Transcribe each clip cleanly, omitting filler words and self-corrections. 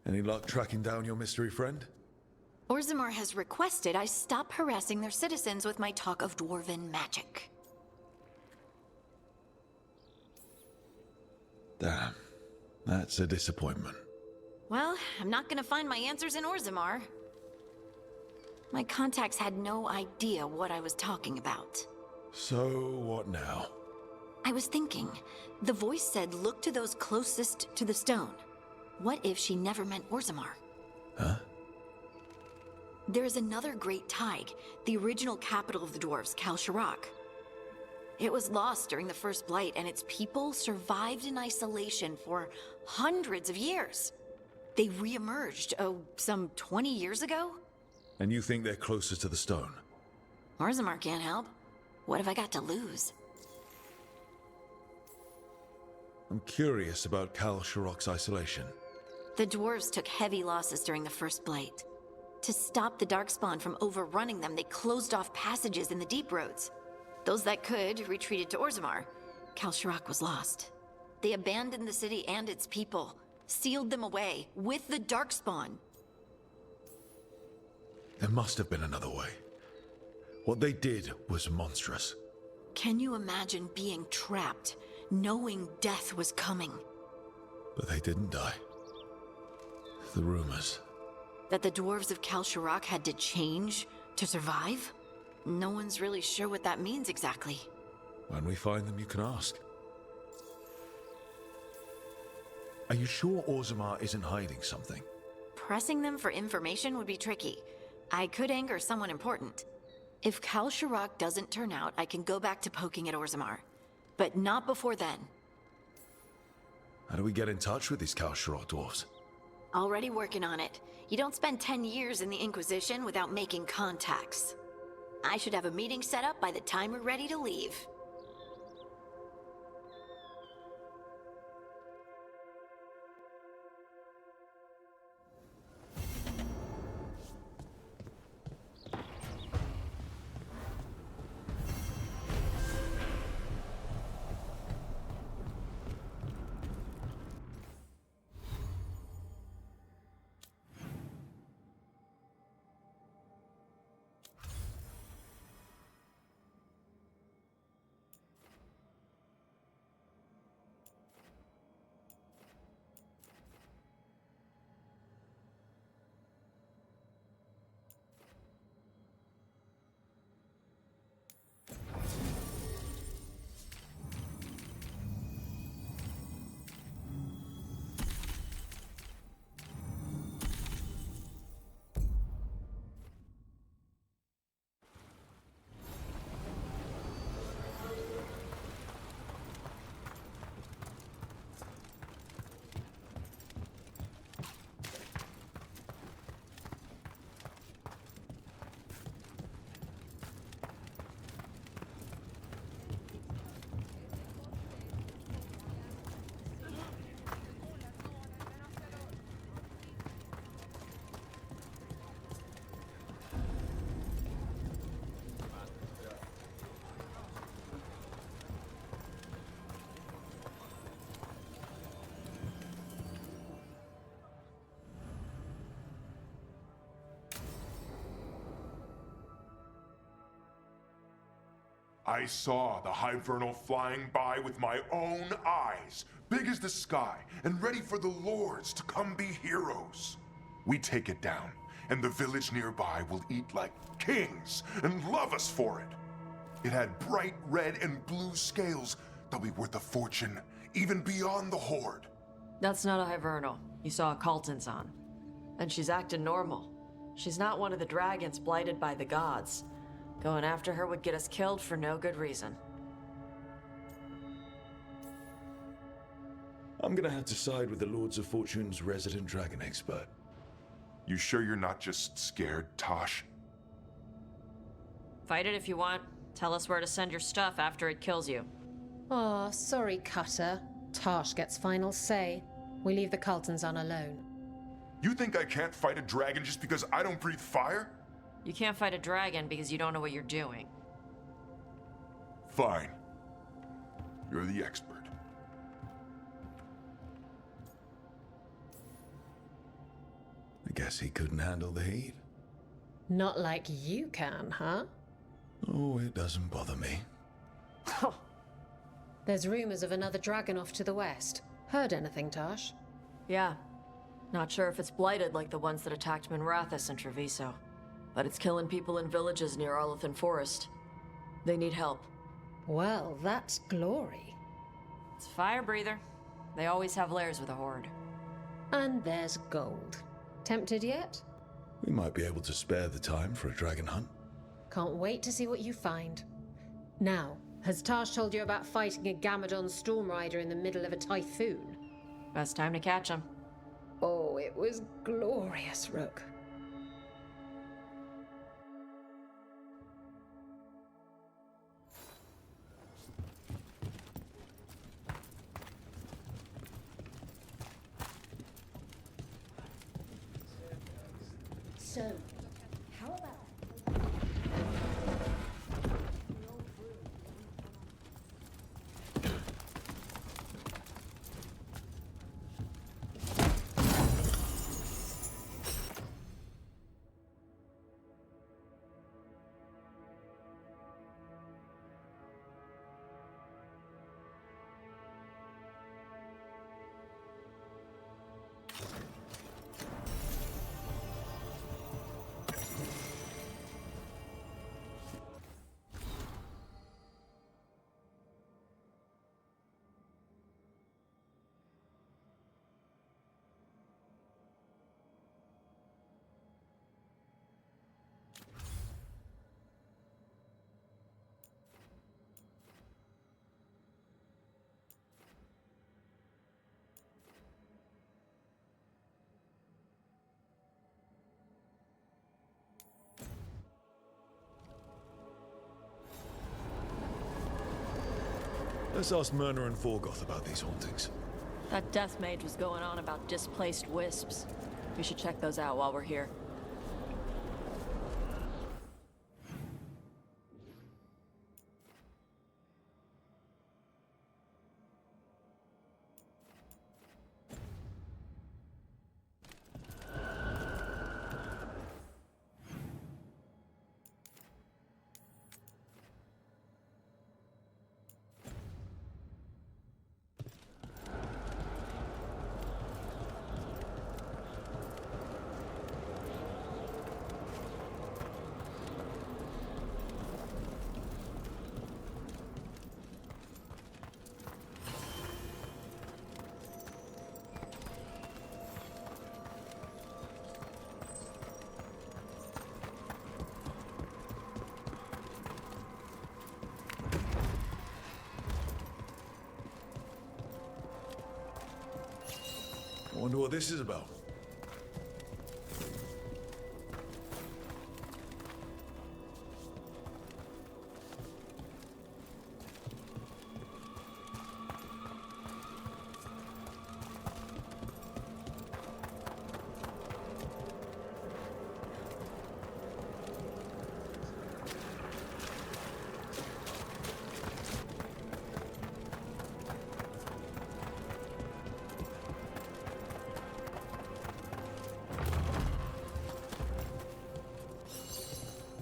Any luck tracking down your mystery friend? Orzammar has requested I stop harassing their citizens with my talk of dwarven magic. Damn. That's a disappointment. Well, I'm not gonna find my answers in Orzammar. My contacts had no idea what I was talking about. So, what now? I was thinking, the voice said look to those closest to the stone. What if she never meant Orzammar? Huh? There is another great Tig, the original capital of the dwarves, Kalsharak. It was lost during the First Blight, and its people survived in isolation for hundreds of years. They re-emerged, some 20 years ago? And you think they're closest to the stone? Orzammar can't help. What have I got to lose? I'm curious about Kal Sharok's isolation. The dwarves took heavy losses during the First Blight. To stop the Darkspawn from overrunning them, they closed off passages in the deep roads. Those that could retreated to Orzammar. Kal Sharok was lost. They abandoned the city and its people, sealed them away with the Darkspawn. There must have been another way. What they did was monstrous. Can you imagine being trapped, knowing death was coming? But they didn't die. The rumors. That the dwarves of Kal Sharok had to change to survive? No one's really sure what that means exactly. When we find them, you can ask. Are you sure Orzammar isn't hiding something? Pressing them for information would be tricky. I could anger someone important. If Kal Sharok doesn't turn out, I can go back to poking at Orzammar. But not before then. How do we get in touch with these Kal Sharok dwarves? Already working on it. You don't spend 10 years in the Inquisition without making contacts. I should have a meeting set up by the time we're ready to leave. I saw the Hivernal flying by with my own eyes, big as the sky, and ready for the lords to come be heroes. We take it down, and the village nearby will eat like kings and love us for it. It had bright red and blue scales that'll be worth a fortune, even beyond the Horde. That's not a Hivernal. You saw a Calton's on. And she's acting normal. She's not one of the dragons blighted by the gods. Going after her would get us killed for no good reason. I'm gonna have to side with the Lords of Fortune's resident dragon expert. You sure you're not just scared, Tosh? Fight it if you want. Tell us where to send your stuff after it kills you. Aw, sorry, Cutter. Tosh gets final say. We leave the Caltons on alone. You think I can't fight a dragon just because I don't breathe fire? You can't fight a dragon because you don't know what you're doing. Fine. You're the expert. Guess he couldn't handle the heat. Not like you can, huh? Oh, it doesn't bother me. There's rumors of another dragon off to the west. Heard anything, Tash? Yeah. Not sure if it's blighted like the ones that attacked Minrathous and Treviso. But it's killing people in villages near Arlethan Forest. They need help. Well, that's glory. It's a fire breather. They always have lairs with a horde. And there's gold. Tempted yet? We might be able to spare the time for a dragon hunt. Can't wait to see what you find. Now, has Tash told you about fighting a Gamadon storm rider in the middle of a typhoon? Best time to catch him. Oh, it was glorious, Rook. So, how about... Let's ask Myrna and Forgoth about these hauntings. That death mage was going on about displaced wisps. We should check those out while we're here. I wonder what this is about.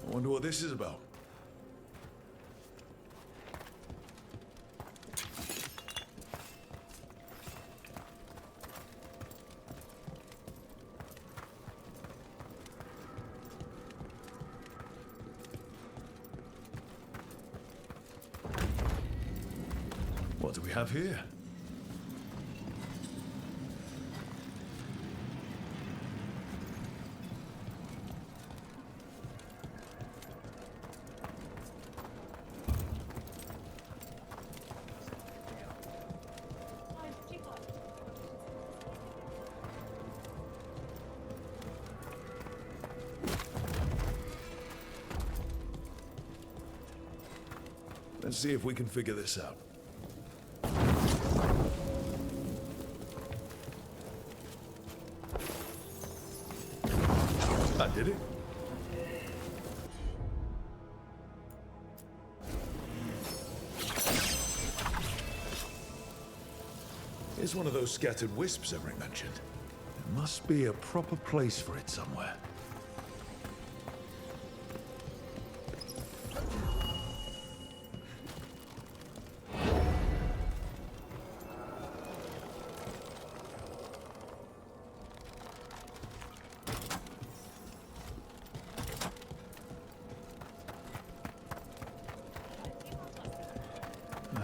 I wonder what this is about. What do we have here? Let's see if we can figure this out. That did it. Here's one of those scattered wisps Emery mentioned. Must be a proper place for it somewhere.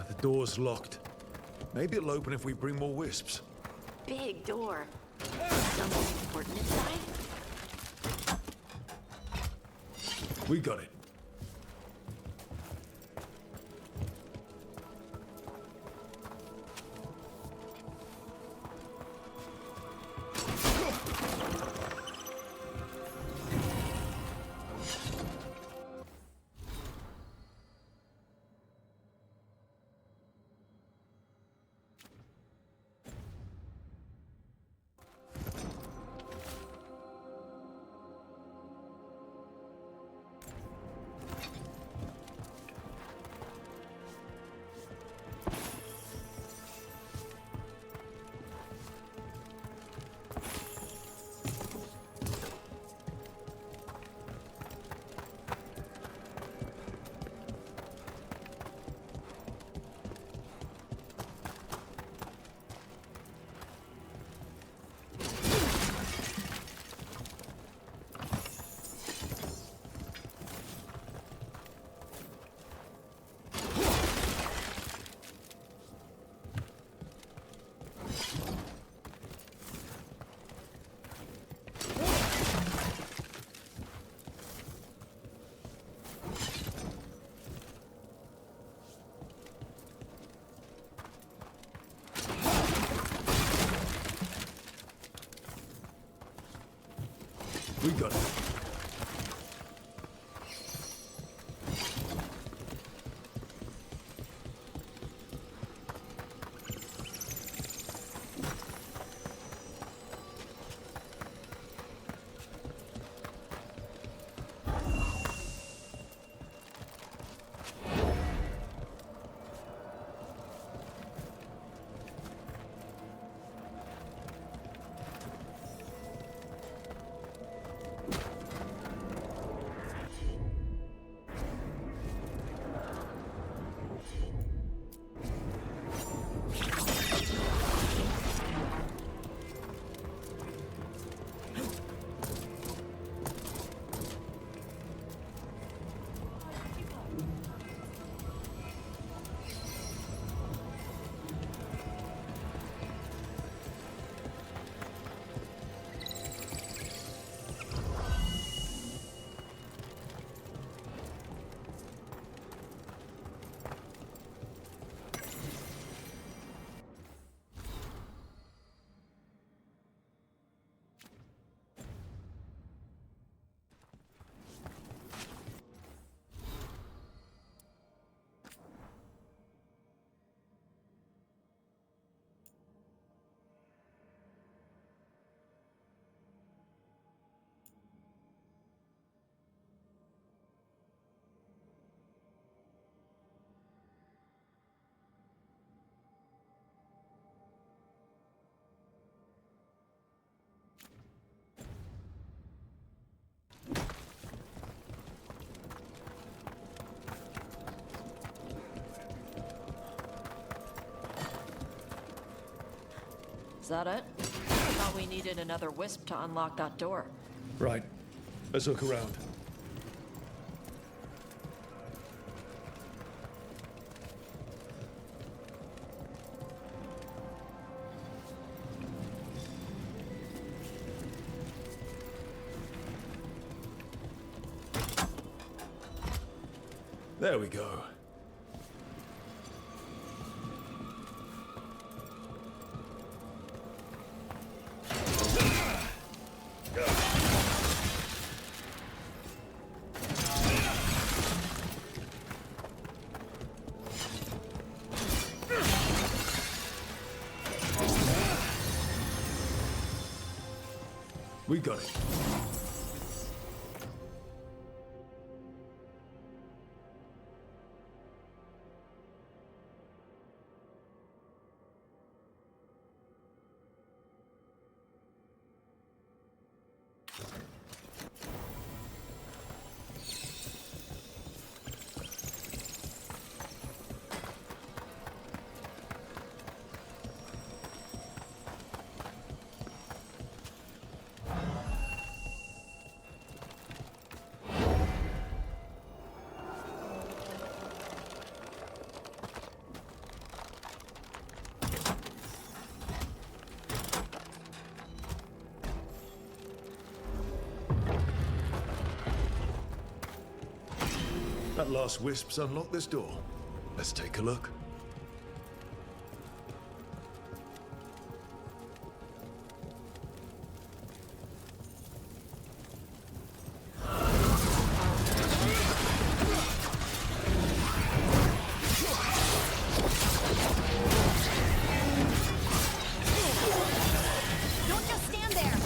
The door's locked. Maybe it'll open if we bring more wisps. Big door. Something important inside? We got it. We got it. Is that it? I thought we needed another wisp to unlock that door. Right. Let's look around. There we go. We got it. That last wisp's unlocked this door. Let's take a look. Don't just stand there!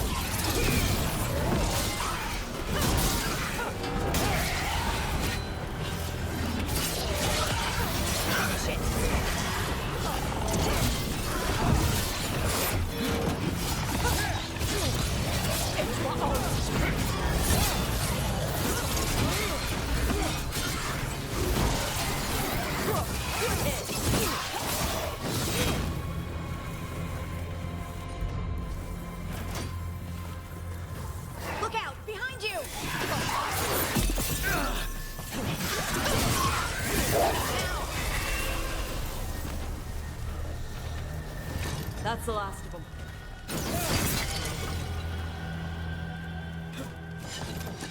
Look out! Behind you! That's the last of them.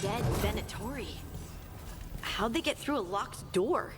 Dead Venatori. How'd they get through a locked door?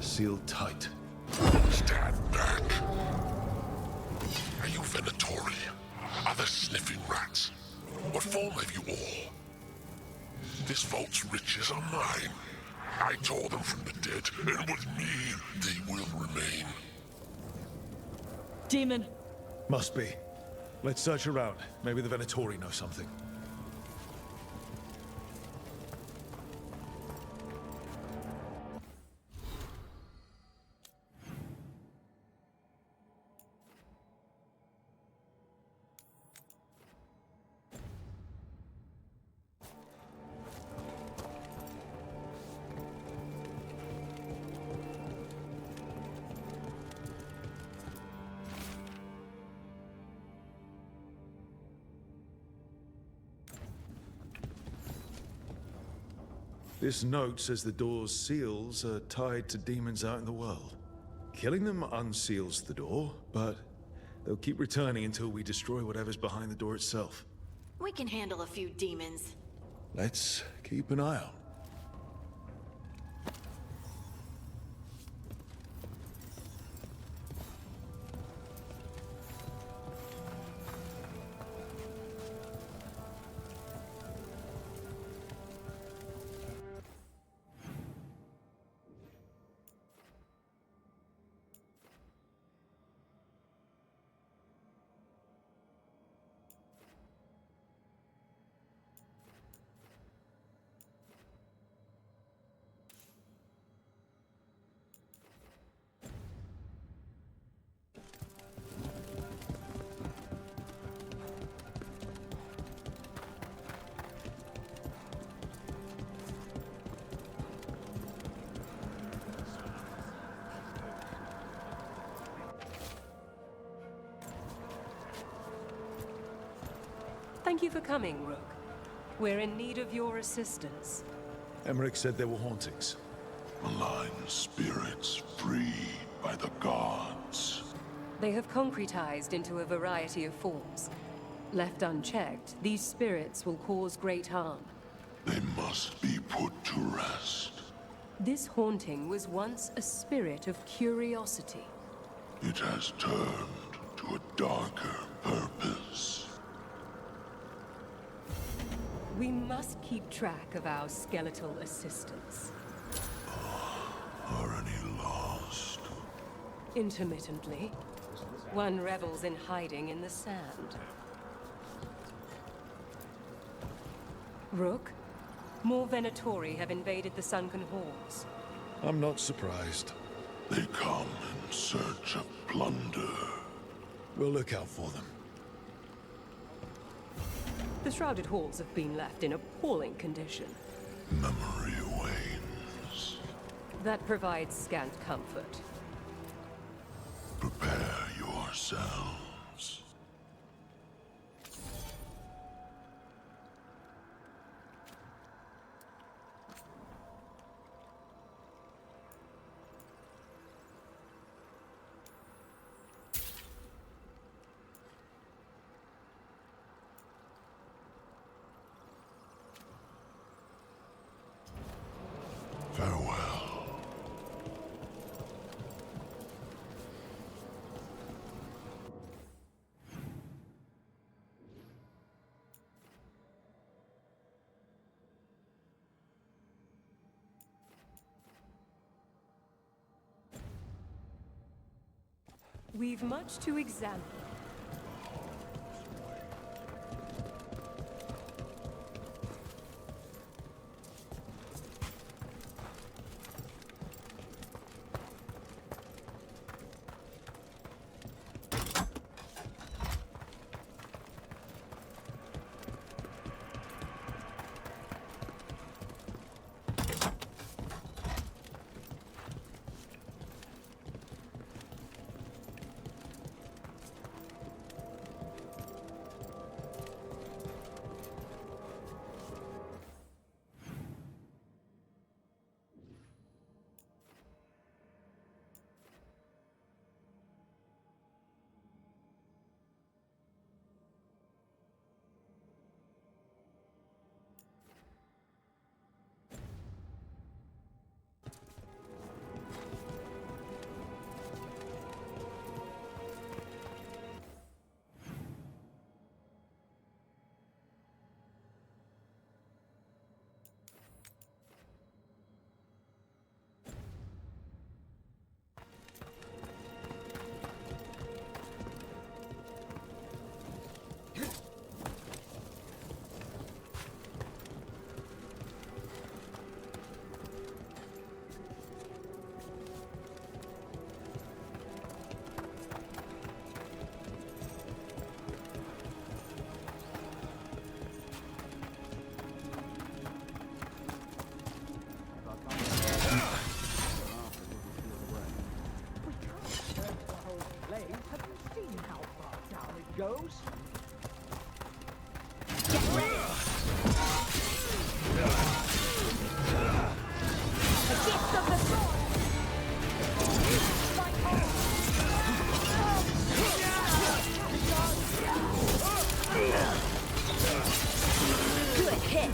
Sealed tight. Stand back. Are you Venatori? Are there sniffing rats? What form have you all? This vault's riches are mine. I tore them from the dead, and with me, they will remain. Demon! Must be. Let's search around. Maybe the Venatori know something. This note says the door's seals are tied to demons out in the world. Killing them unseals the door, but they'll keep returning until we destroy whatever's behind the door itself. We can handle a few demons. Let's keep an eye out. Thank you for coming, Rook. We're in need of your assistance. Emmerich said there were hauntings. Malign spirits freed by the gods. They have concretized into a variety of forms. Left unchecked, these spirits will cause great harm. They must be put to rest. This haunting was once a spirit of curiosity. It has turned to a darker purpose. We must keep track of our skeletal assistants. Intermittently. One revels in hiding in the sand. Rook, more Venatori have invaded the sunken halls. I'm not surprised. They come in search of plunder. We'll look out for them. The shrouded halls have been left in appalling condition. Memory wanes. That provides scant comfort. Prepare yourselves. Farewell. We've much to examine. Goes. Good hit.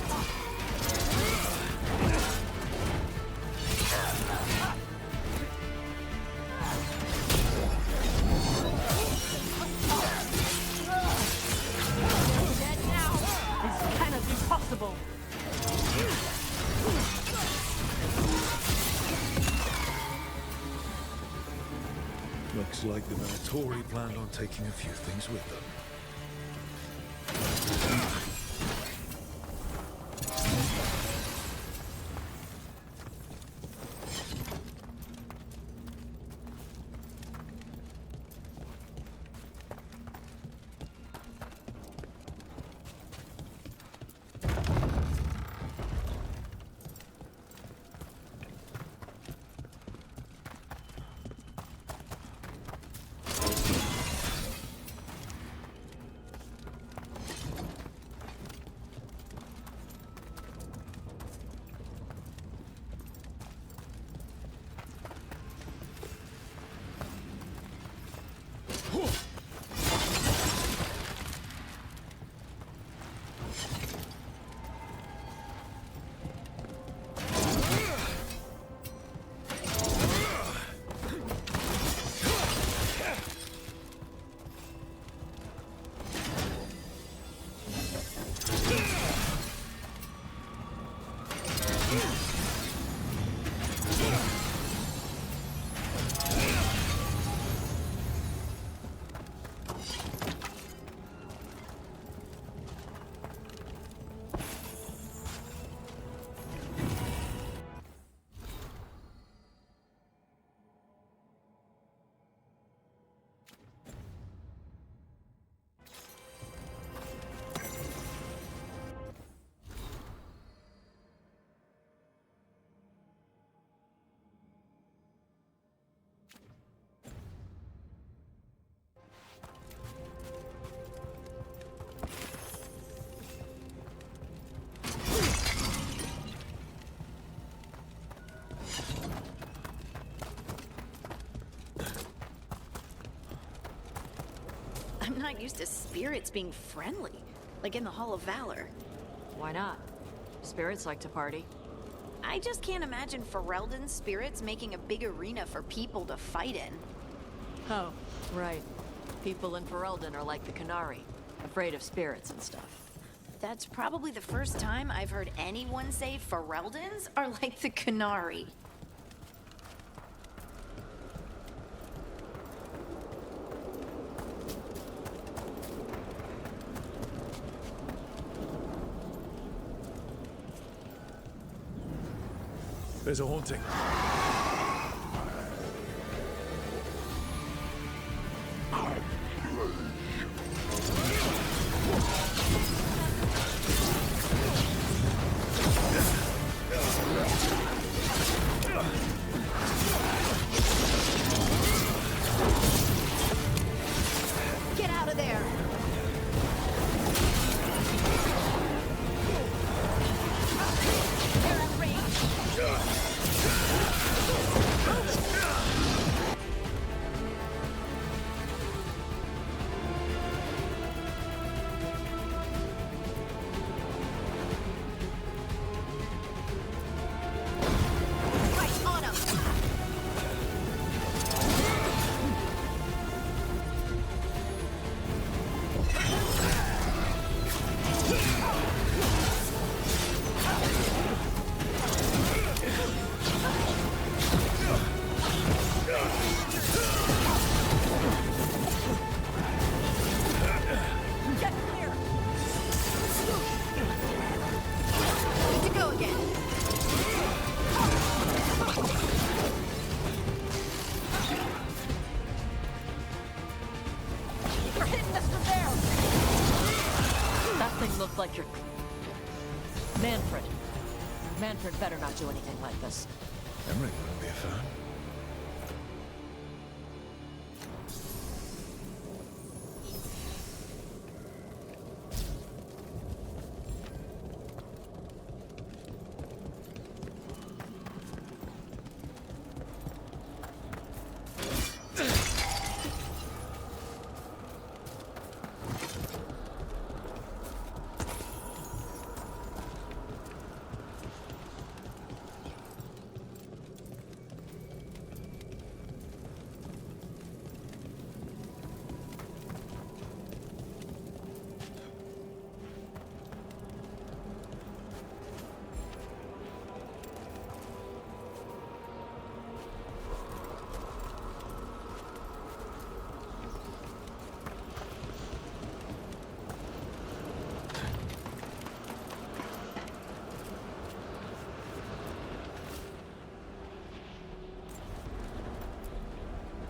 Looks like the Venatori planned on taking a few things with them. I'm not used to spirits being friendly, like in the Hall of Valor. Why not? Spirits like to party. I just can't imagine Ferelden's spirits making a big arena for people to fight in. Oh, right. People in Ferelden are like the Canary, afraid of spirits and stuff. That's probably the first time I've heard anyone say Fereldens are like the Canary. There's a haunting. Get out of there! They're at range! Right on 'em! Get clear! Good to go again. You're hitting us from there! That thing looked like your... Manfred. Manfred better not do anything like this. Emmerich wouldn't be a fan.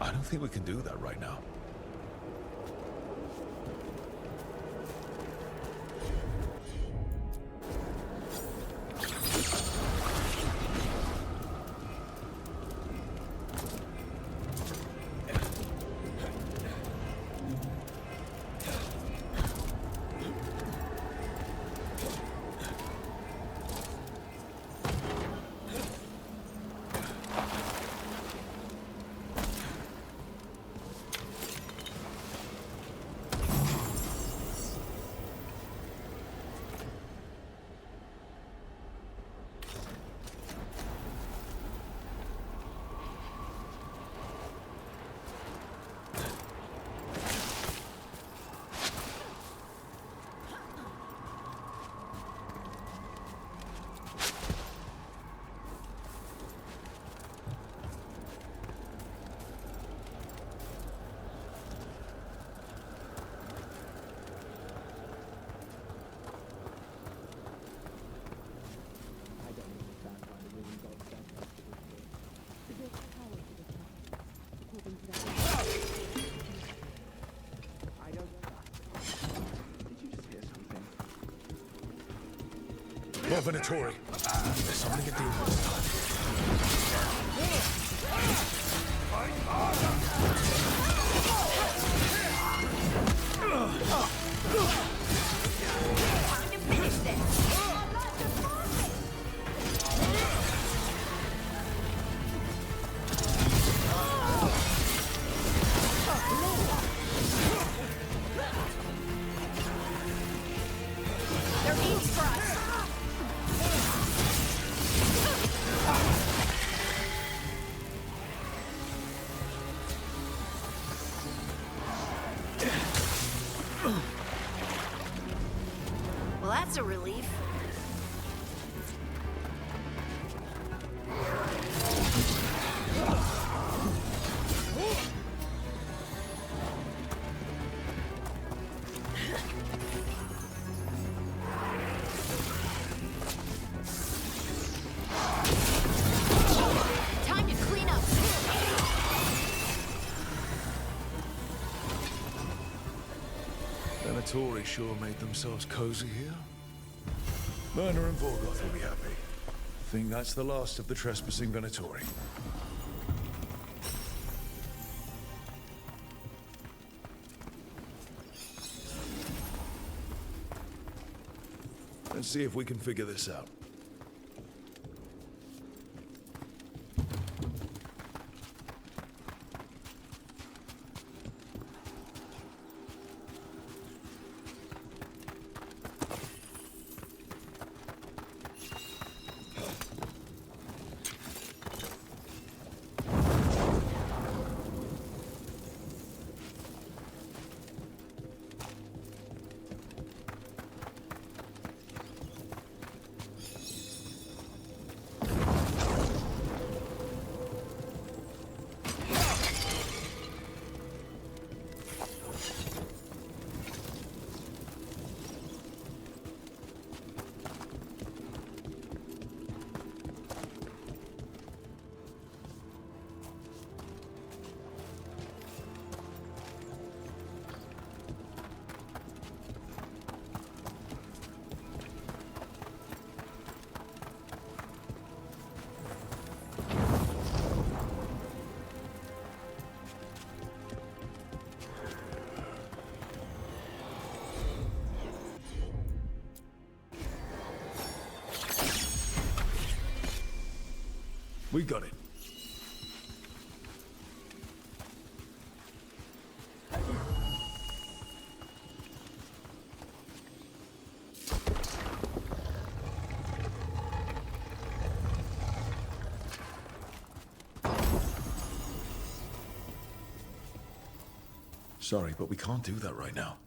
I don't think we can do that right now. More Venatori. There's something to deal with this time. Time to finish this! Well, that's a relief. Time to clean up. Venatori sure made themselves cozy here. Myrna and Veilguard will be happy. Think that's the last of the trespassing Venatori. Let's see if we can figure this out. We got it. Sorry, but we can't do that right now.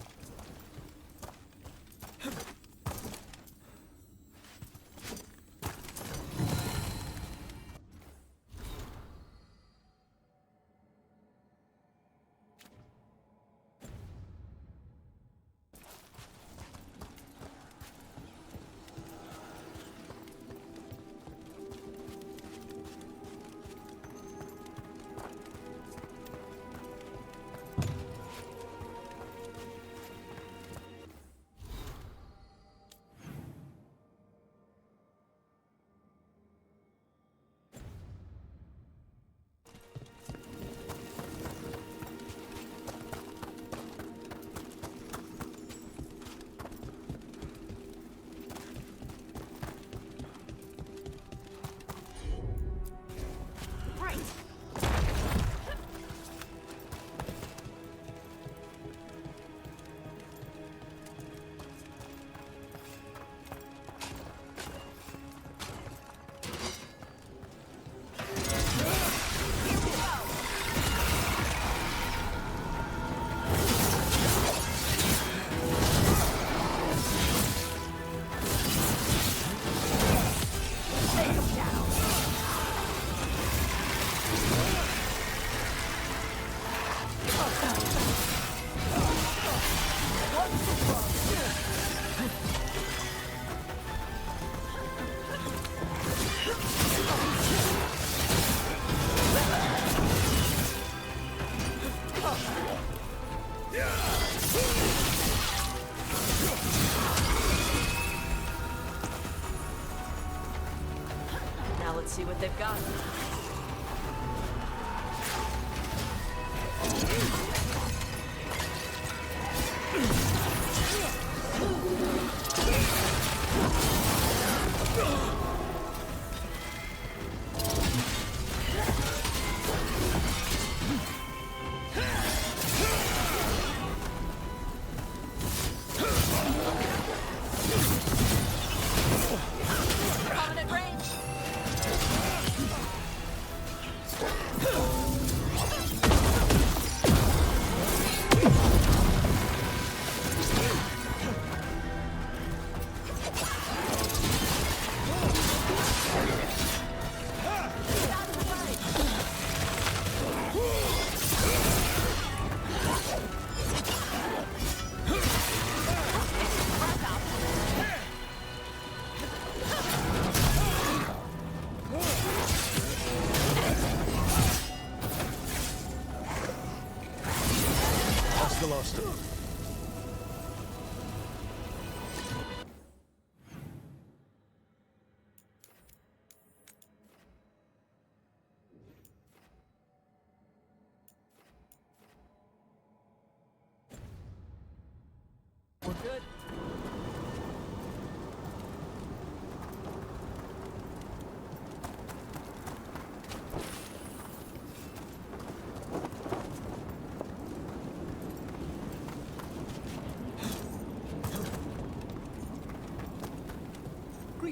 Now let's see what they've got.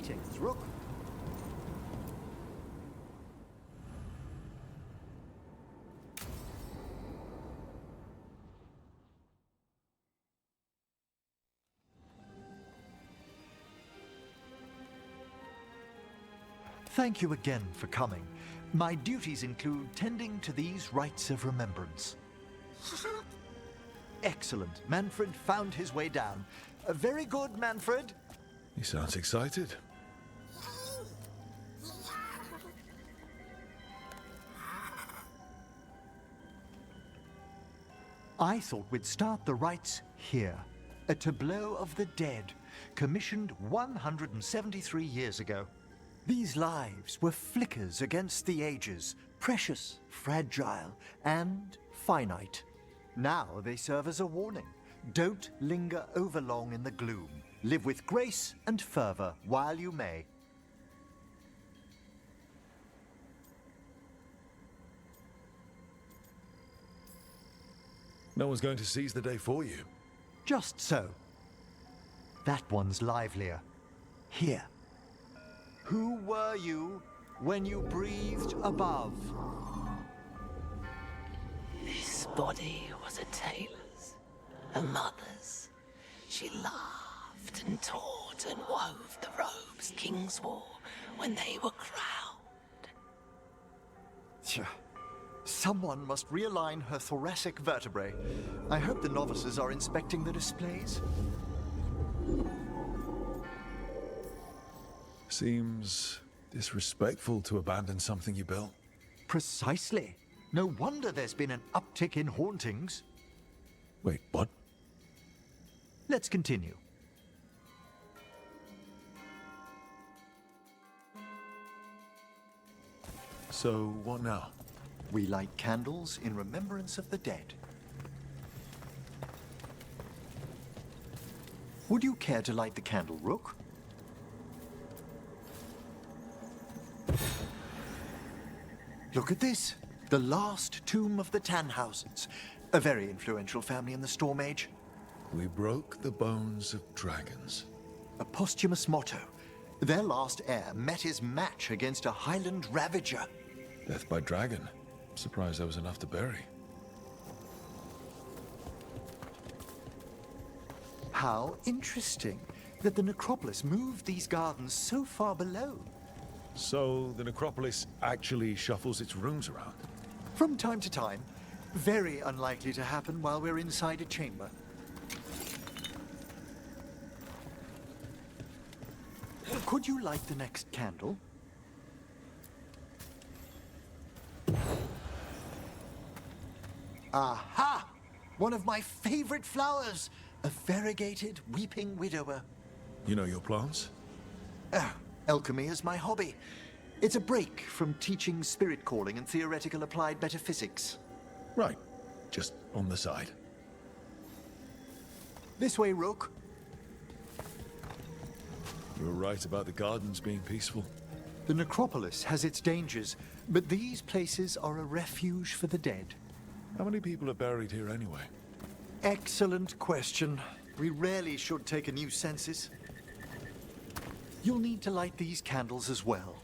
Greetings, Rook. Thank you again for coming. My duties include tending to these rites of remembrance. Excellent. Manfred found his way down. Very good, Manfred. He sounds excited. I thought we'd start the rites here. A tableau of the dead, commissioned 173 years ago. These lives were flickers against the ages, precious, fragile, and finite. Now they serve as a warning. Don't linger overlong in the gloom. Live with grace and fervor while you may. No one's going to seize the day for you. Just so. That one's livelier. Here. Who were you when you breathed above? This body was a tailor's, a mother's. She laughed and taught and wove the robes kings wore when they were crowned. Tch. Someone must realign her thoracic vertebrae. I hope the novices are inspecting the displays. Seems disrespectful to abandon something you built. Precisely. No wonder there's been an uptick in hauntings. Wait, what? Let's continue. So, what now? We light candles in remembrance of the dead. Would you care to light the candle, Rook? Look at this. The last tomb of the Tannhausens. A very influential family in the Storm Age. We broke the bones of dragons. A posthumous motto. Their last heir met his match against a Highland Ravager. Death by dragon. Surprised there was enough to bury. How interesting that the necropolis moved these gardens so far below. So, the necropolis actually shuffles its rooms around? From time to time. Very unlikely to happen while we're inside a chamber. Could you light the next candle? Aha! One of my favorite flowers! A variegated weeping widower. You know your plants? Alchemy is my hobby. It's a break from teaching spirit calling and theoretical applied metaphysics. Right. Just on the side. This way, Rook. You're right about the gardens being peaceful. The necropolis has its dangers, but these places are a refuge for the dead. How many people are buried here anyway? Excellent question. We rarely should take a new census. You'll need to light these candles as well.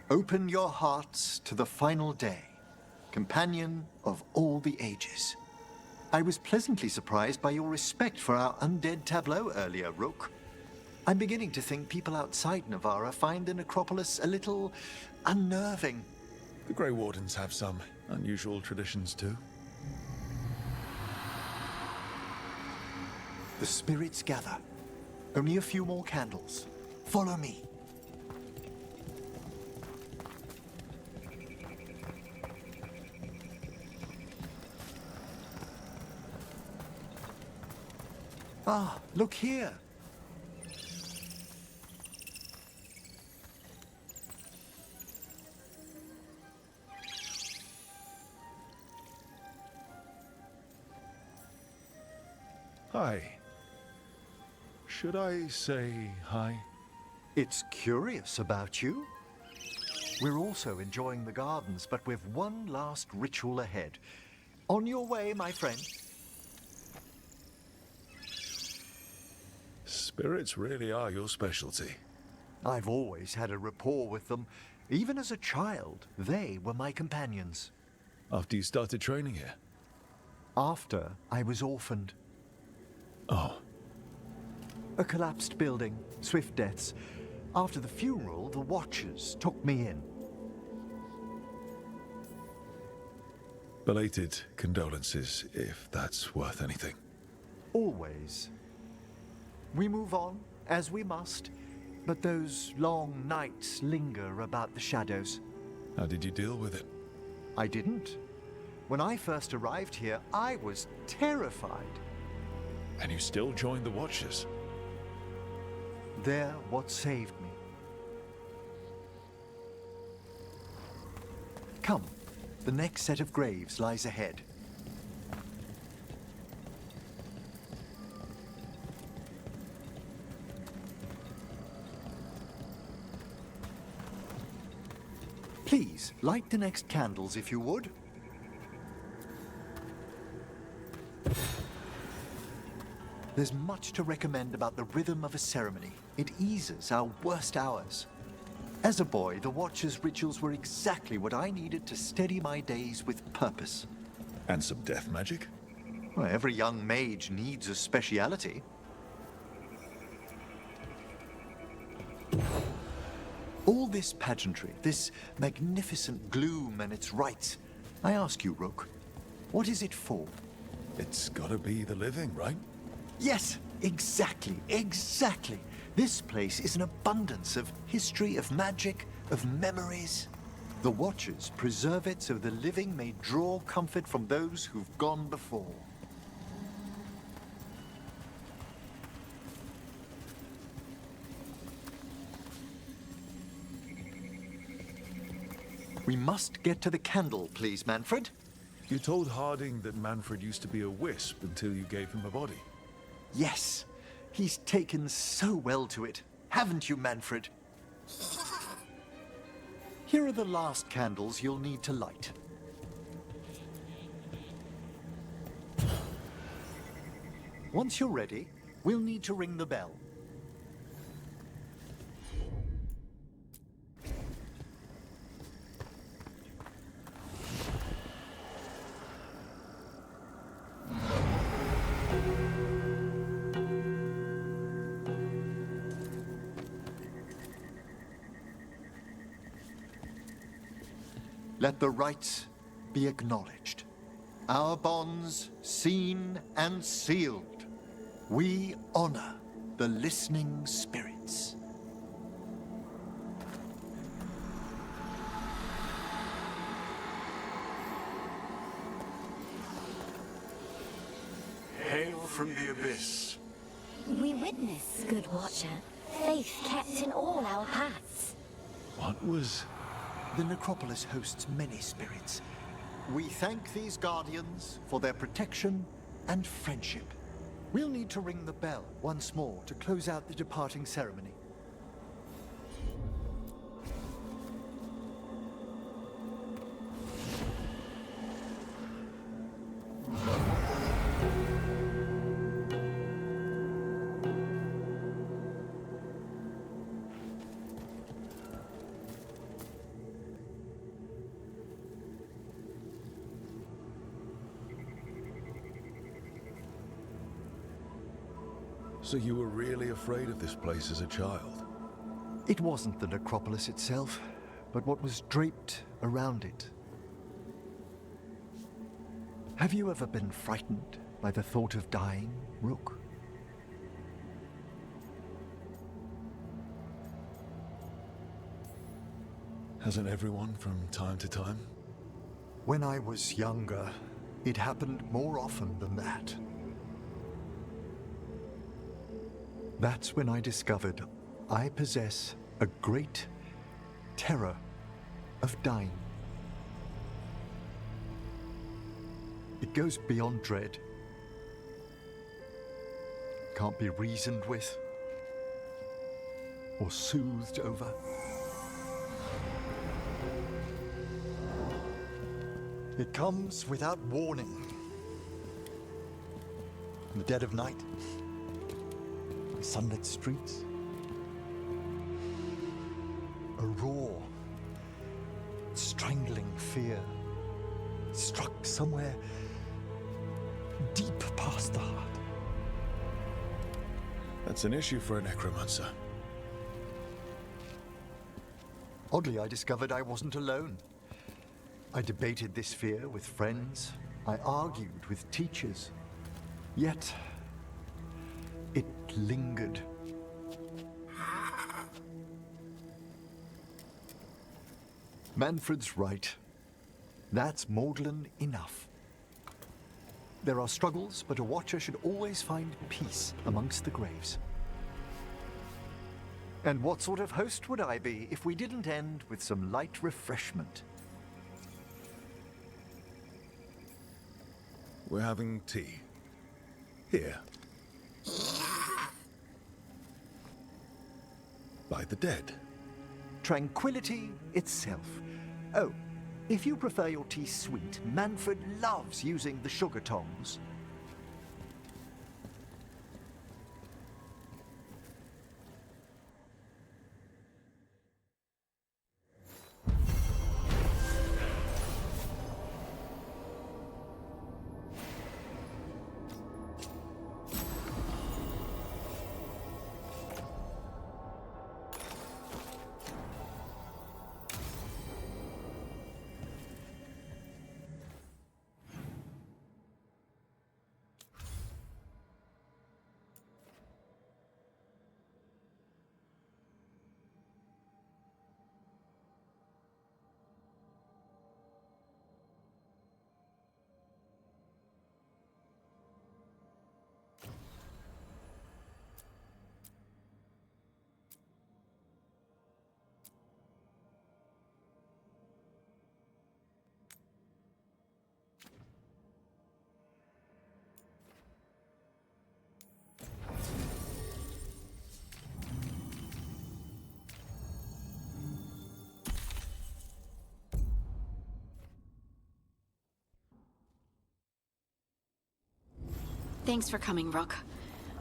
Open your hearts to the final day, companion of all the ages. I was pleasantly surprised by your respect for our undead tableau earlier, Rook. I'm beginning to think people outside Navarra find the necropolis a little unnerving. The Grey Wardens have some unusual traditions too. The spirits gather. Only a few more candles. Follow me. Ah, look here. Hi. Should I say hi? It's curious about you. We're also enjoying the gardens, but we've one last ritual ahead. On your way, my friend. Spirits really are your specialty. I've always had a rapport with them. Even as a child, they were my companions. After you started training here? After I was orphaned. Oh. A collapsed building, swift deaths. After the funeral, the Watchers took me in. Belated condolences, if that's worth anything. Always. We move on, as we must, but those long nights linger about the shadows. How did you deal with it? I didn't. When I first arrived here, I was terrified. And you still joined the Watchers? They're what saved me. Come, the next set of graves lies ahead. Please, light the next candles if you would. There's much to recommend about the rhythm of a ceremony. It eases our worst hours. As a boy, the Watcher's rituals were exactly what I needed to steady my days with purpose. And some death magic? Well, every young mage needs a speciality. All this pageantry, this magnificent gloom and its rites. I ask you, Rook, what is it for? It's gotta be the living, right? Yes, exactly, exactly. This place is an abundance of history, of magic, of memories. The Watchers preserve it so the living may draw comfort from those who've gone before. We must get to the candle, please, Manfred. You told Harding that Manfred used to be a wisp until you gave him a body. Yes, he's taken so well to it. Haven't you, Manfred? Here are the last candles you'll need to light. Once you're ready, we'll need to ring the bell. Let the rites be acknowledged. Our bonds seen and sealed. We honor the listening spirits. Hail from the abyss. We witness, good Watcher, faith kept in all our paths. What was... The necropolis hosts many spirits. We thank these guardians for their protection and friendship. We'll need to ring the bell once more to close out the departing ceremony. So you were really afraid of this place as a child? It wasn't the necropolis itself, but what was draped around it. Have you ever been frightened by the thought of dying, Rook? Hasn't everyone from time to time? When I was younger, it happened more often than that. That's when I discovered I possess a great terror of dying. It goes beyond dread. Can't be reasoned with or soothed over. It comes without warning. In the dead of night, sunlit streets. A roar, strangling fear, struck somewhere deep past the heart. That's an issue for a necromancer. Oddly, I discovered I wasn't alone. I debated this fear with friends. I argued with teachers. Yet, it lingered. Manfred's right. That's maudlin enough. There are struggles, but a watcher should always find peace amongst the graves. And what sort of host would I be if we didn't end with some light refreshment? We're having tea. Here. By the dead. Tranquility itself. Oh, if you prefer your tea sweet, Manfred loves using the sugar tongs. Thanks for coming, Rook.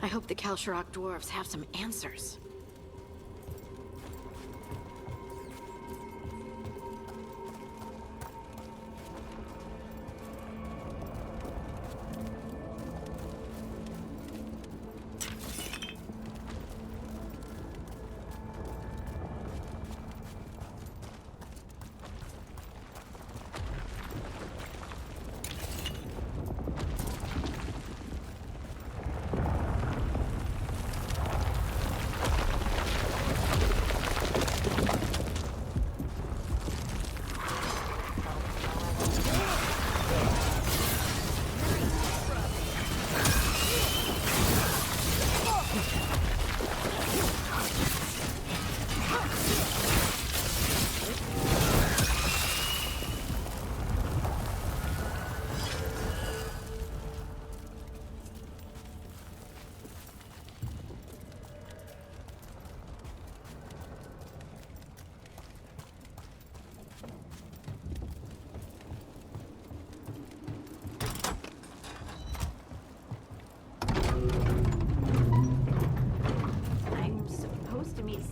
I hope the Kalsharok dwarves have some answers.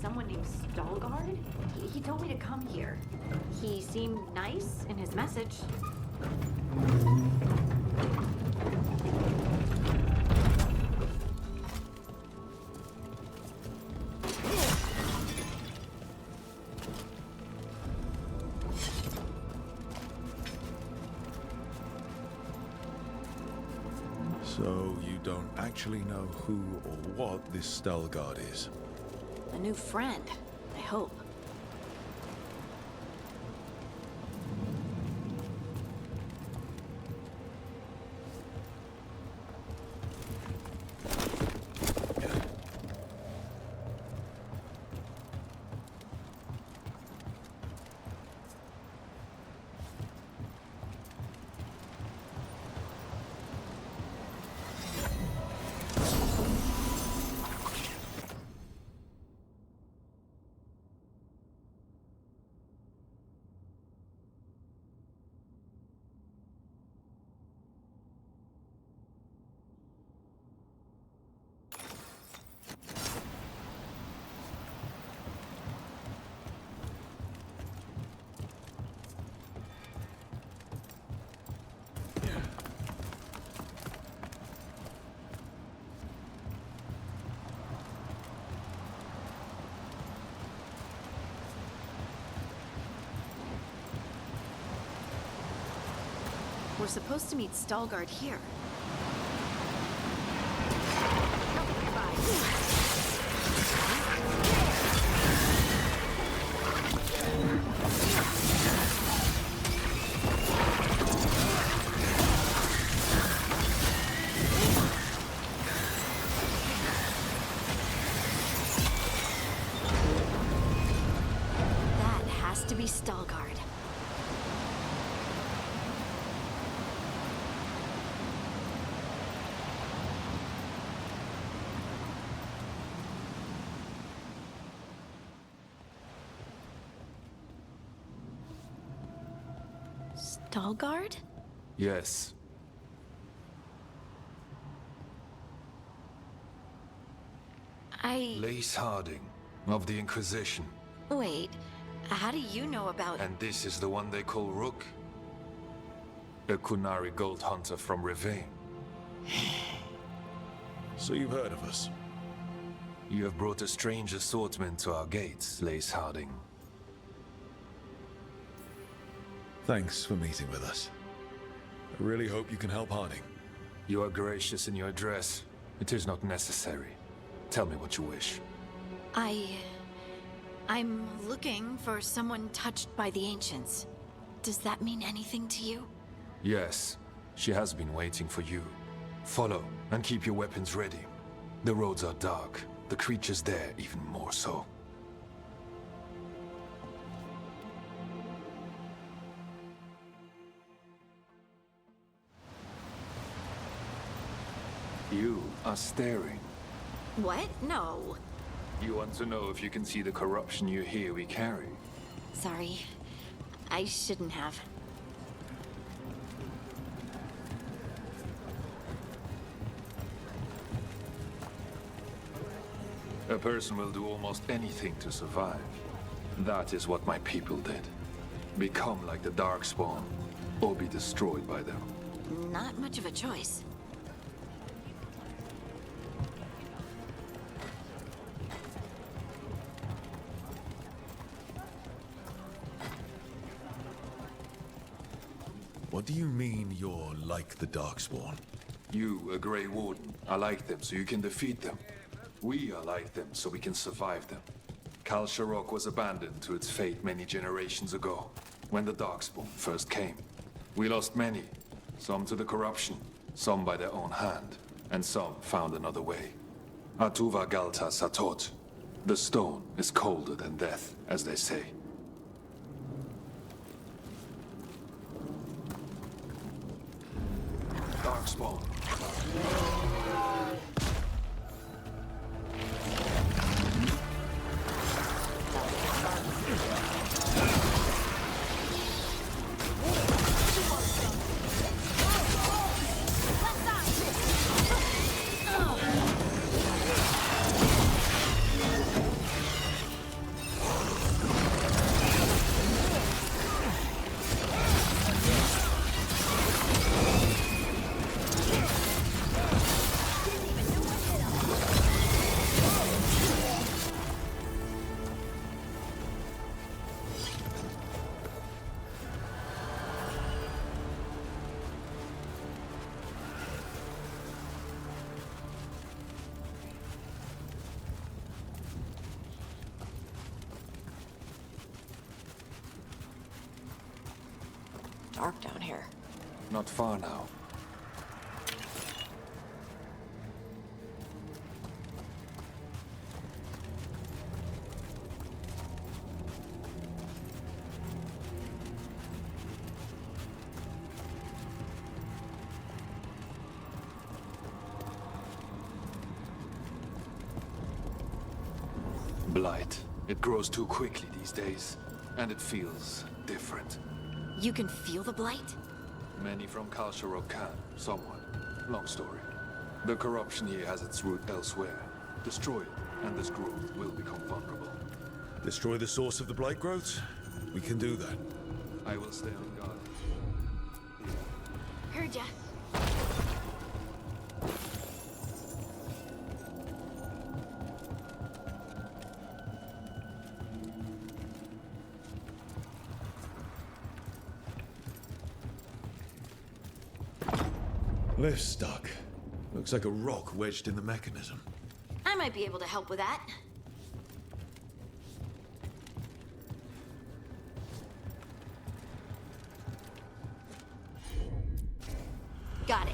Someone named Veilguard? He told me to come here. He seemed nice in his message. So you don't actually know who or what this Veilguard is? A new friend, I hope. We're supposed to meet Stalgard here. That has to be Stalgard. Veilguard? Yes. Lace Harding, of the Inquisition. Wait, how do you know about... And this is the one they call Rook? A Kunari gold hunter from Rivain. So you've heard of us? You have brought a strange assortment to our gates, Lace Harding. Thanks for meeting with us. I really hope you can help Harding. You are gracious in your address. It is not necessary. Tell me what you wish. I'm looking for someone touched by the Ancients. Does that mean anything to you? Yes, she has been waiting for you. Follow, and keep your weapons ready. The roads are dark, the creatures there even more so. You are staring. What? No. You want to know if you can see the corruption you hear we carry? Sorry. I shouldn't have. A person will do almost anything to survive. That is what my people did. Become like the Darkspawn, or be destroyed by them. Not much of a choice. What do you mean you're like the Darkspawn? You, a Grey Warden, are like them so you can defeat them. We are like them so we can survive them. Kal Sharok was abandoned to its fate many generations ago, when the Darkspawn first came. We lost many, some to the corruption, some by their own hand, and some found another way. Atuva Galta Satot. The stone is colder than death, as they say. Darkspawn. Dark down here. Not far now. Blight. It grows too quickly these days, and it feels different. You can feel the blight? Many from Kal Sharok can, somewhat. Long story. The corruption here has its root elsewhere. Destroy it, and this growth will become vulnerable. Destroy the source of the blight growths? We can do that. I will stay on guard. Heard ya. Lift's stuck. Looks like a rock wedged in the mechanism. I might be able to help with that. Got it.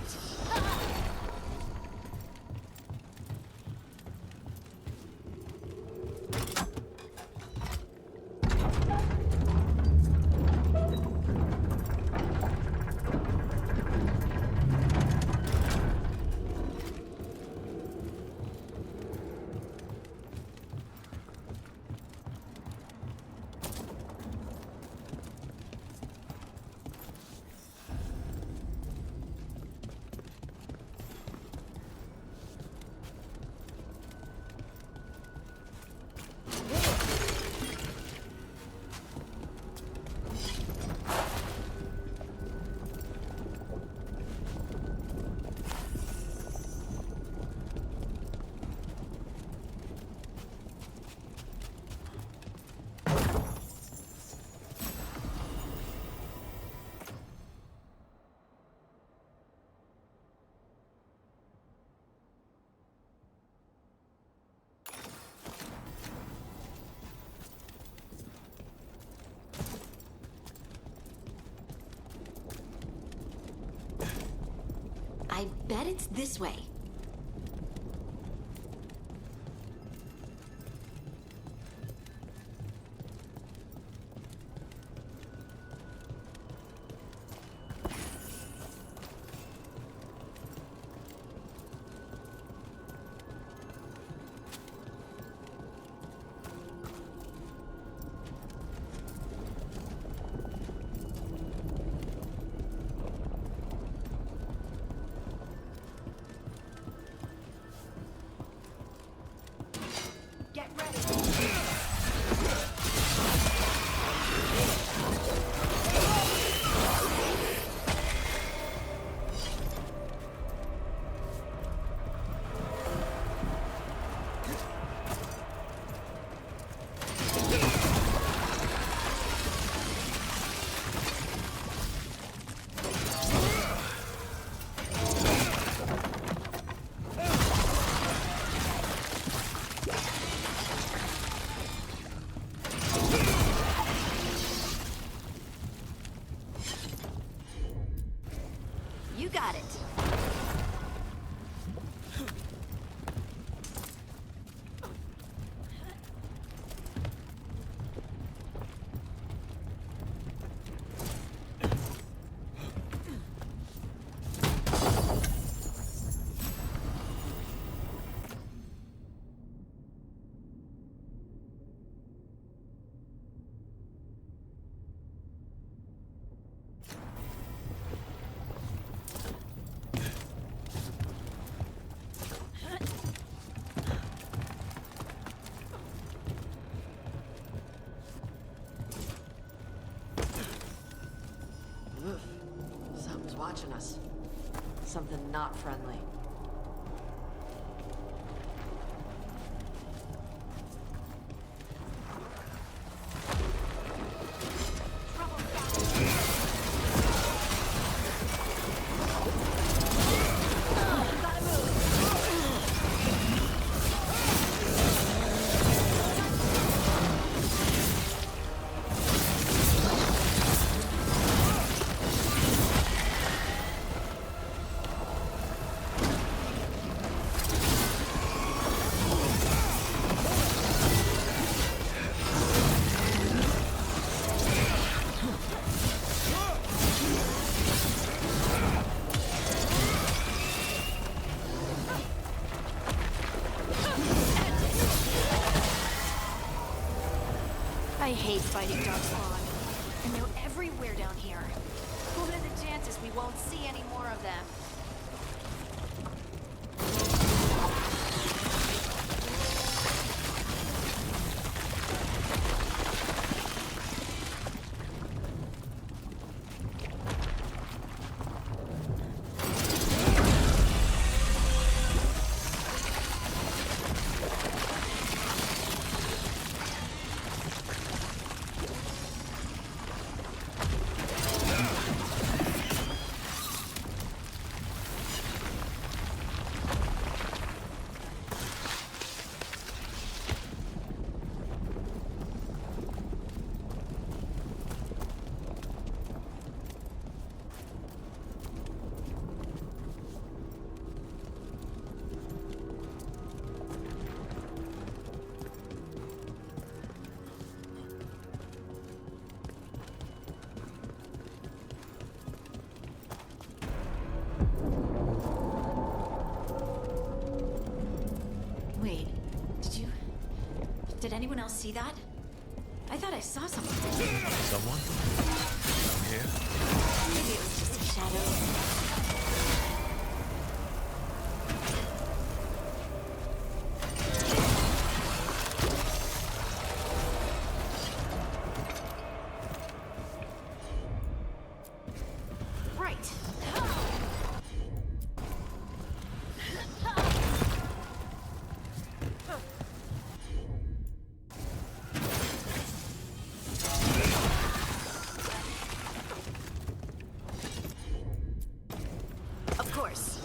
I bet it's this way. You got it. Something's watching us. Something not friendly. I hate fighting darkspawn, and they're everywhere down here. What are the chances we won't see any more of them? Did anyone else see that? I thought I saw someone. Someone? Down here? Maybe it was just a shadow. Right. Of course.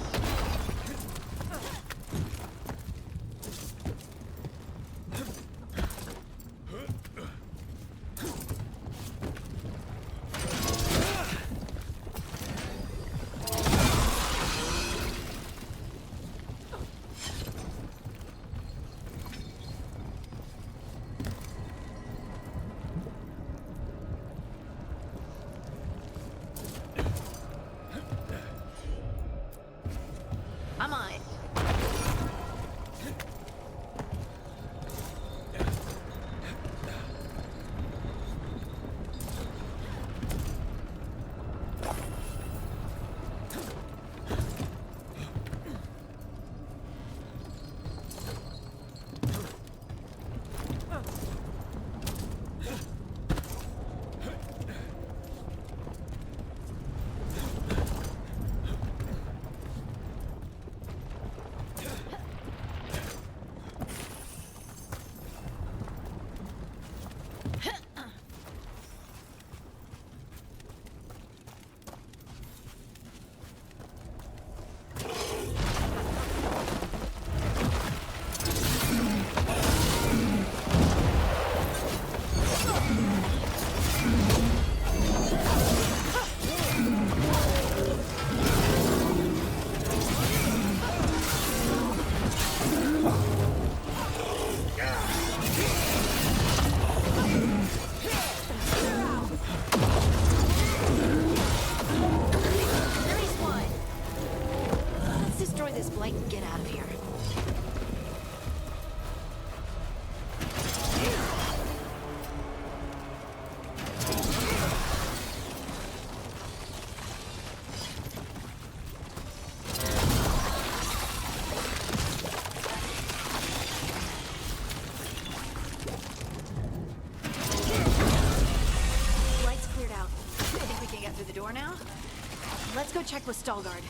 I'm on it. There's one. Let's destroy this blight and get out of here. Light's cleared out. I think we can get through the door now. Let's go check with Veilguard.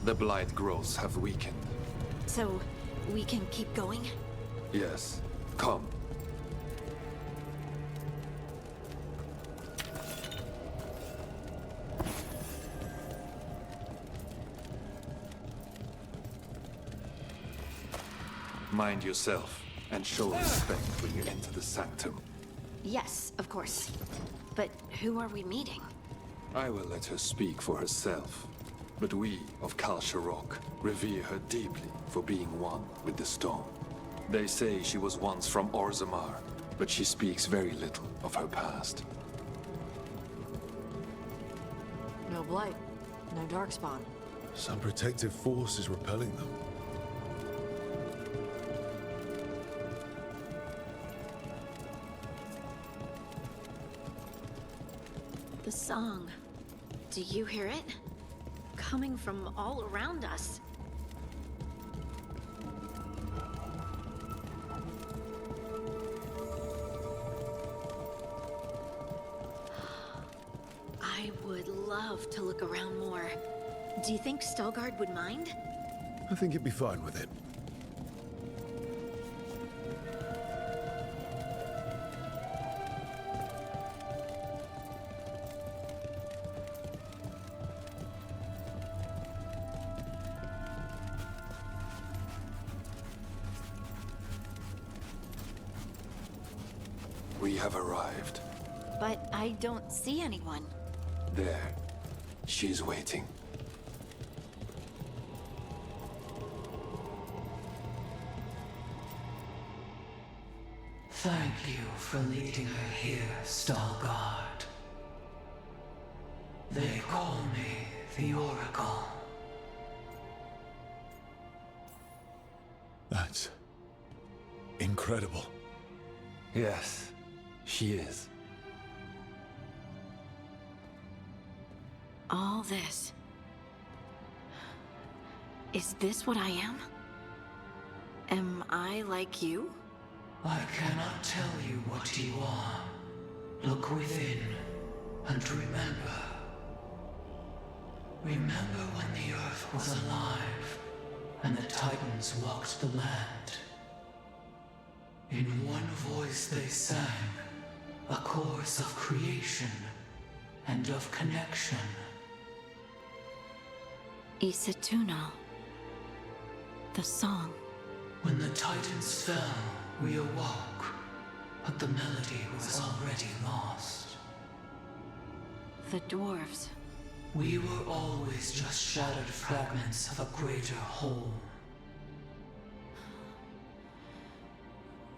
The blight growths have weakened. So, we can keep going? Yes. Come. Mind yourself, and show respect when you enter the sanctum. Yes, of course. But who are we meeting? I will let her speak for herself. But we of Kal Sharok revere her deeply for being one with the stone. They say she was once from Orzammar, but she speaks very little of her past. No blight, no darkspawn. Some protective force is repelling them. The song. Do you hear it? Coming from all around us. I would love to look around more. Do you think Stalgard would mind? I think he'd be fine with it. We have arrived. But I don't see anyone. There. She's waiting. Thank you for leading her here, Stalgard. They call me the Oracle. That's incredible. Yes, she is. All this. Is this what I am? Am I like you? I cannot tell you what you are. Look within and remember. Remember when the Earth was alive and the Titans walked the land. In one voice they sang a chorus of creation and of connection. Isatunal. The song. When the Titans fell, we awoke, but the melody was already lost. The dwarves. We were always just shattered fragments of a greater whole.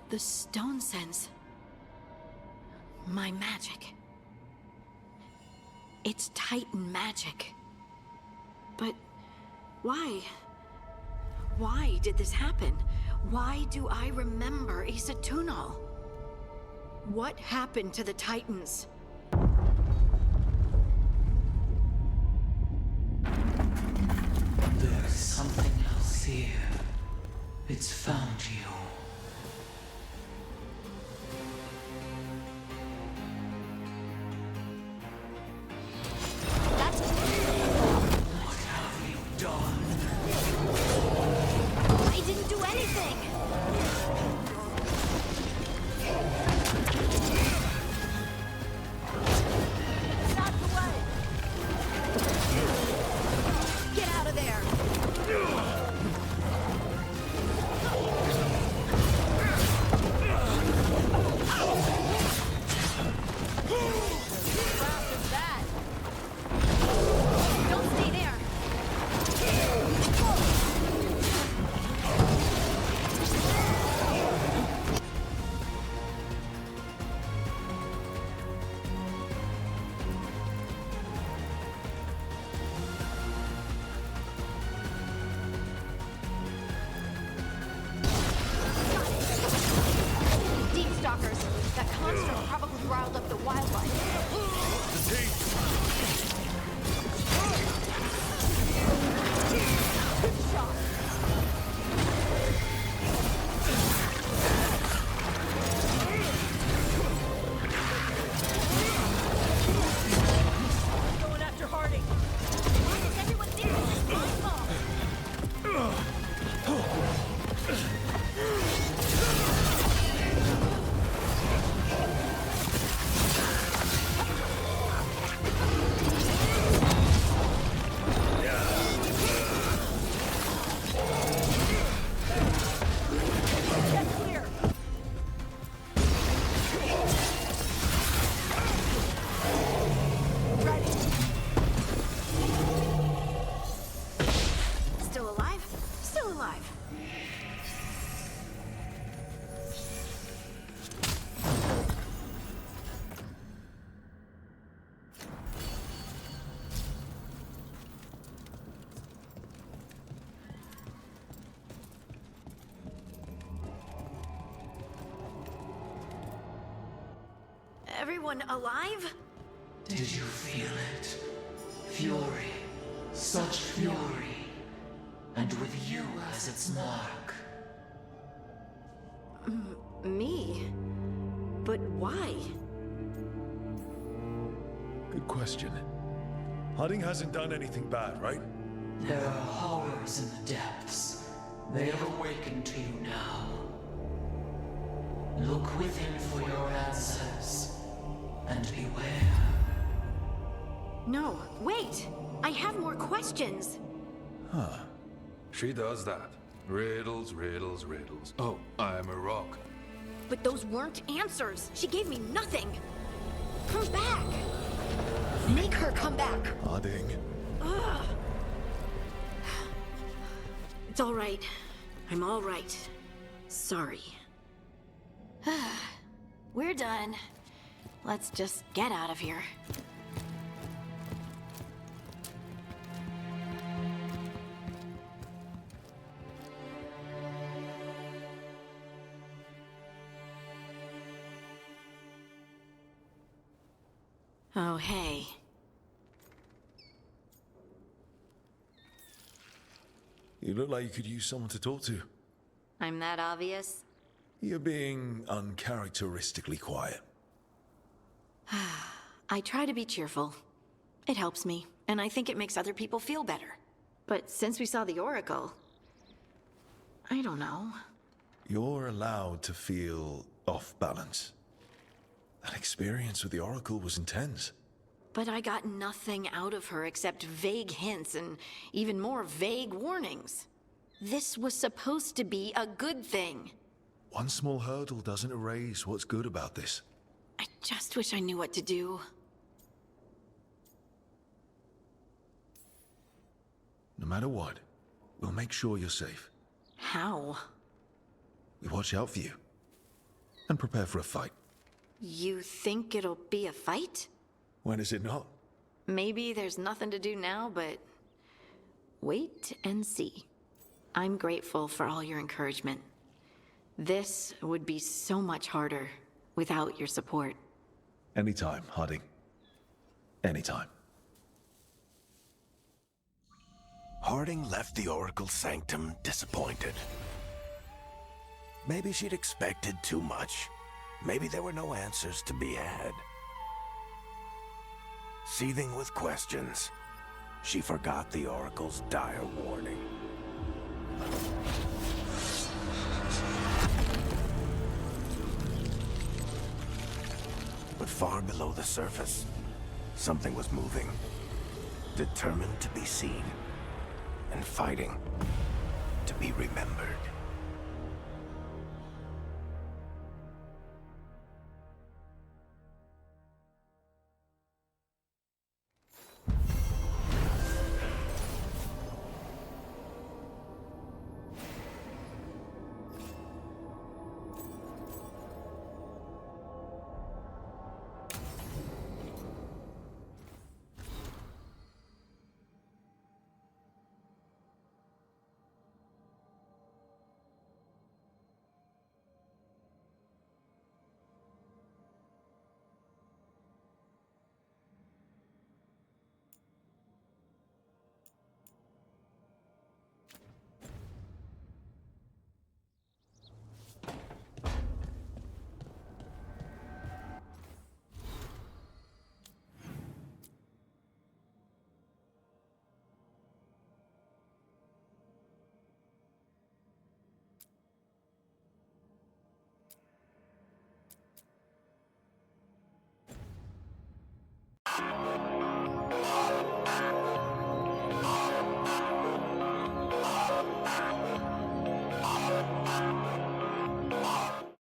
The stone sense. My magic. It's Titan magic. But why? Why did this happen? Why do I remember Isatunal? What happened to the Titans? There's something else here. It's found you. What have you done? I didn't do anything! Not the way! Get out of there! Don't stay there! Deep stalkers. That construct probably riled up the wildlife. Good shot. Going after Harding. Why is everyone there? This is my fault. everyone alive? Did you feel it? Fury. Such fury. And with you as its mark. Me? But why? Good question. Harding hasn't done anything bad, right? There are horrors in the depths. They have awakened to you now. Look within for your answers. And beware. No, wait! I have more questions! Huh. She does that. Riddles, riddles, riddles. Oh, I'm a rock. But those weren't answers! She gave me nothing! Come back! Make her come back! Harding. Ugh. It's all right. I'm all right. Sorry. We're done. Let's just get out of here. Oh, hey. You look like you could use someone to talk to. I'm that obvious? You're being uncharacteristically quiet. I try to be cheerful. It helps me, and I think it makes other people feel better. But since we saw the Oracle, I don't know. You're allowed to feel off balance. That experience with the Oracle was intense. But I got nothing out of her except vague hints and even more vague warnings. This was supposed to be a good thing. One small hurdle doesn't erase what's good about this. I just wish I knew what to do. No matter what, we'll make sure you're safe. How? We watch out for you. And prepare for a fight. You think it'll be a fight? When is it not? Maybe there's nothing to do now, but wait and see. I'm grateful for all your encouragement. This would be so much harder without your support. Anytime, Harding. Anytime. Harding left the Oracle Sanctum disappointed. Maybe she'd expected too much. Maybe there were no answers to be had. Seething with questions, she forgot the Oracle's dire warning. But far below the surface, something was moving, determined to be seen, and fighting to be remembered.